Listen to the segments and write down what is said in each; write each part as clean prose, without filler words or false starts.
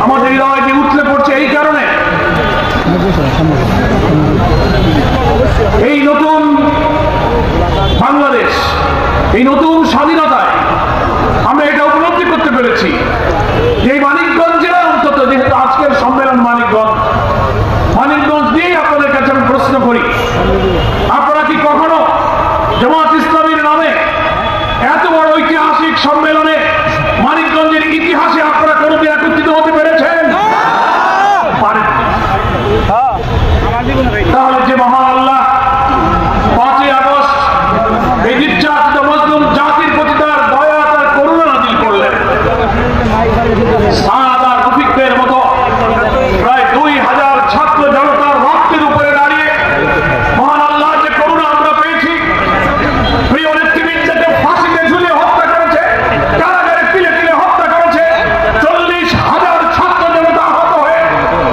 আমাদের হৃদয়টি উঠলে পড়ছে এই কারণে, এই নতুন বাংলাদেশ, এই নতুন স্বাধীনতায় আমরা এটা উপলব্ধি করতে পেরেছি যে এই মানিকগঞ্জ জেলা অন্তত, যেহেতু আজকের সম্মেলন মানিকগঞ্জ নিয়েই আপনাদের কাছে আমি প্রশ্ন করি, আপনারা কি কখনো জামাত ইসলামীর নামে এত বড় ঐতিহাসিক সম্মেলনে মানিকগঞ্জের ইতিহাসে আপনারা কোনোদিন একত্রিত হতে পেরেছেন? তাহলে যে মহান আল্লাহ 5ই আগস্ট এই নির্যাতিত মুসলিম জাতির প্রতি তার দয়া, তার করুণা নাযিল করলেন, সাদ আর রফিকদের মতো প্রায় 2000 ছাত্র জনতার রক্তের উপরে দাঁড়িয়ে মহান আল্লাহ যে করুণা আমরা পেয়েছি। প্রিয় নেতৃবৃন্দকে ফাঁসিতে ঝুলিয়ে হত্যা করেছে, কারাগারে তিলে তিলে হত্যা করেছে, 40,000 ছাত্র জনতা আহত হয়ে,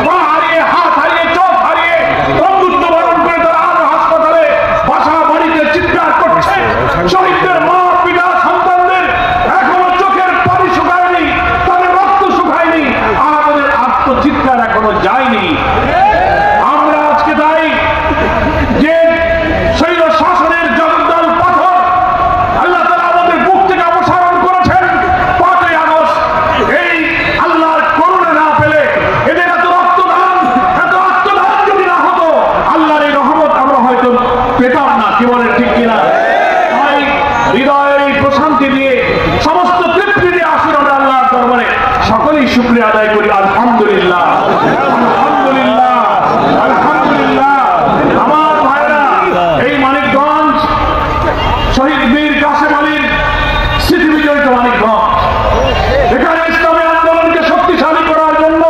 পা হারিয়ে, হাত হারিয়ে, চোখ হারিয়ে, বন্ধুত্ব বরণ করে তারা আজ হাসপাতালে বাসা বাড়িতে চিৎকার করছে। শহীদদের মা পিতা সন্তানদের এখনো চোখের পানি শুকায়নি, তাদের রক্ত শুকায়নি, আমাদের আত্মচিৎকার এখনো যায়নি। আমরা আজকে তাই যে শৈল শাসনের জগদ্দল পাথর আল্লাহ তাআলা আমাদের বুক থেকে অপসারণ করেছেন 5ই আগস্ট, এই আল্লাহর করুণা না পেলে, এদের এত রক্তদান, এত আত্মদান যদি না হতো, আল্লাহর এই রহমত আমরা হয়তো পেতাম না। কি বলেন ঠিক কিনা? তাই হৃদয়ের এই প্রশান্তি দিয়ে, সমস্ত তৃপ্তি দিয়ে আসুন আমরা আল্লাহর দরবারে সকলেই শুকরিয়া আদায় করি। আলহামদুলিল্লাহ, আলহামদুলিল্লাহ, আলহামদুলিল্লাহ। আমার ভাইরা, এই মানিকগঞ্জ শহীদ বীর কাসেম আলীর স্মৃতি বিজড়িত মানিকগঞ্জ, এখানে ইসলামী আন্দোলনকে শক্তিশালী করার জন্য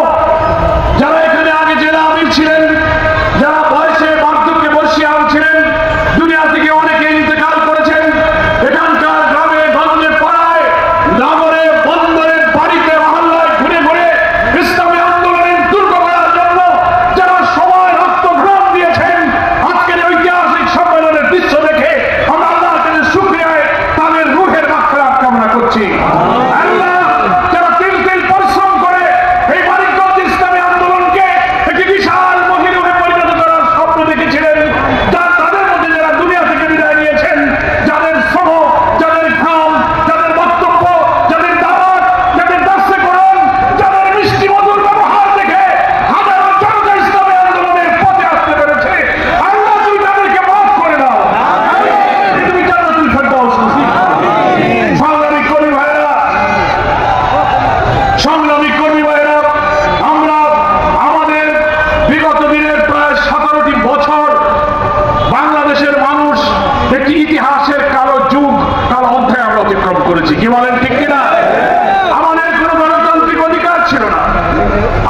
যারা এখানে আগে জেলা আমির ছিলেন, যারা বয়সে বার্ধক্যে বর্ষিয়ান ছিলেন, দুনিয়া থেকে অনেকে ইন্তেকাল করেছেন, এখানকার গ্রামে গঞ্জে পাড়ায় নগরে বন্দরে বাড়িতে মহল্লায় ঘুরে ঘুরে ইসলামী আন্দোলনের দুর্গ করার জন্য যারা সময় রক্ত ঘাম দিয়েছেন, আজকের ঐতিহাসিক সম্মেলনের দৃশ্য দেখে আমরা আল্লাহর কাছে শুকরিয়ায় তাদের রূহের মাগফিরাত কামনা করছি। আল্লাহ যারা তিল তিল পরিশ্রম করে এই মানিকগঞ্জ ইসলামী আন্দোলনকে একটি বিশাল মহিরুহে পরিণত করার স্বপ্ন দেখেছিলেন, তাদের মধ্যে যারা দুনিয়া থেকে বিদায় নিয়েছেন, যাদের শ্রম, যাদের ঘাম, যাদের বক্তব্য, যাদের দাওয়াত, যাদের দাস্তে করুন, যাদের মিষ্টি মধুর ব্যবহার দেখে হাজারো জনতা ইসলামী আন্দোলনের পথে আসতে পেরেছে, আল্লাহ তুমি তাদেরকে মাফ করে দাও, তুমি জান্নাতুল ফেরদাউস নসিব করো। সংগ্রামী কর্মী ভাইয়েরা, সংগ্রামী কর্মী ভাইয়েরা, আমরা আমাদের বিগত দিনের প্রায় 17টি বছর বাংলাদেশের মানুষ একটি ইতিহাসের কালো যুগ, কালো অধ্যায় আমরা অতিক্রম করেছি। কি বলেন ঠিক কিনা? আমাদের কোনো গণতান্ত্রিক অধিকার ছিল না,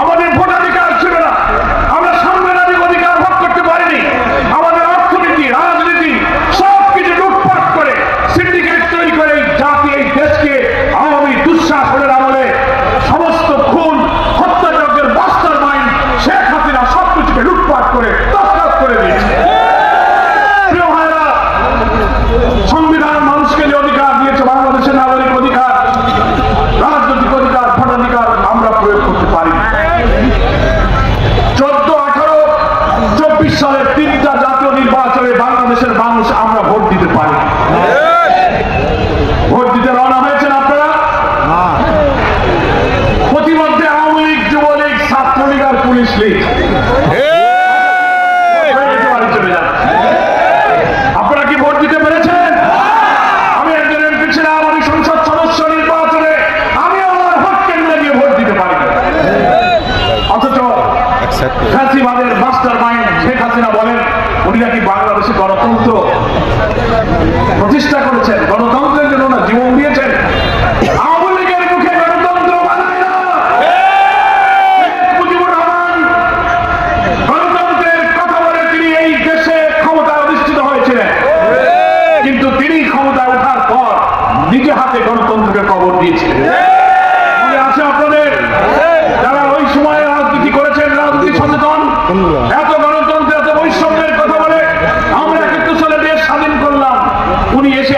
আমাদের ভোটাধিকার ছিল না, আমরা সাংবিধানিক অধিকার ভোগ করতে পারিনি, আমাদের অর্থনীতি, রাজনীতি সবকিছু লুটপাট করে, সিন্ডিকেট তৈরি করে এই জাতি, এই দেশকে আওয়ামী দুঃশাসনের আমলে সমস্ত খুন হত্যাযজ্ঞের মাস্টার মাইন্ড শেখ হাসিনা সবকিছুকে লুটপাট করে তছনছ করে দিয়েছে। প্রিয় ভাইরা, সংবিধান মানুষকে যে অধিকার দিয়েছে, বাংলাদেশের নাগরিক অধিকার, রাজনৈতিক অধিকার, ভোটাধিকার আমরা প্রয়োগ করতে পারি। 14, 18, 24 সালের 3টা জাতীয় নির্বাচনে বাংলাদেশের মানুষ আমরা ভোট দিতে পারি। ভোট দিতে রওনা হয়েছেন আপনারা? প্রতিমধ্যে আওয়ামী লীগ, যুবলীগ, ছাত্রলীগ আর পুলিশ লীগ চলে যাচ্ছে। আপনারা কি ভোট দিতে পেরেছেন? আমি একজন এমপি ছিলাম, আমি সংসদ সদস্য নির্বাচনে আমি আমার ভোট কেন্দ্রে গিয়ে ভোট দিতে পারি, অথচ ফ্যাসিবাদের মাস্টার মাইন্ড শেখ হাসিনা বলেন উনি নাকি বাংলাদেশে গণতন্ত্র প্রতিষ্ঠা করেছেন, গণতন্ত্রের জন্য না জীবন দিয়েছেন। আওয়ামী লীগের মুখে গণতন্ত্র বানায় না, মুজিবুর রহমান গণতন্ত্রের কথা বলে তিনি এই দেশে ক্ষমতায় অধিষ্ঠিত হয়েছিলেন, কিন্তু তিনি ক্ষমতায় ওঠার পর নিজে হাতে গণতন্ত্রকে কবর দিয়েছিলেন। মনে আছে আপনাদের? যারা ওই সময়ে রাজনীতি করেছেন, রাজনীতি সচেতন, এত গণতন্ত্র, এত বৈষম্যের কথা বলে আমরা 71 সালে দেশ স্বাধীন করলাম, উনি এসে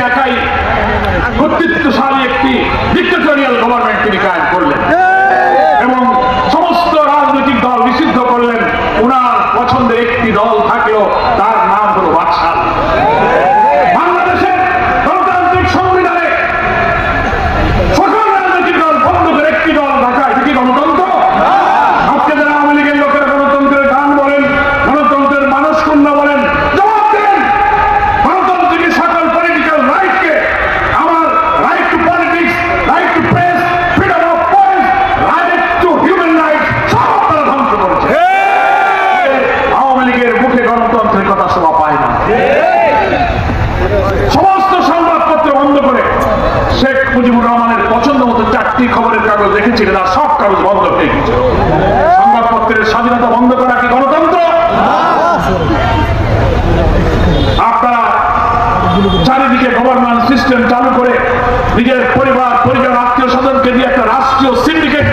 দিচ্ছিলেন, আর সব কাগজ বন্ধ হয়ে গেছে। সংবাদপত্রের স্বাধীনতা বন্ধ করা কি গণতন্ত্র? আপনারা চারিদিকে গভর্নমেন্ট সিস্টেম চালু করে নিজের পরিবার পরিজন আত্মীয় স্বজনকে দিয়ে একটা রাষ্ট্রীয় সিন্ডিকেট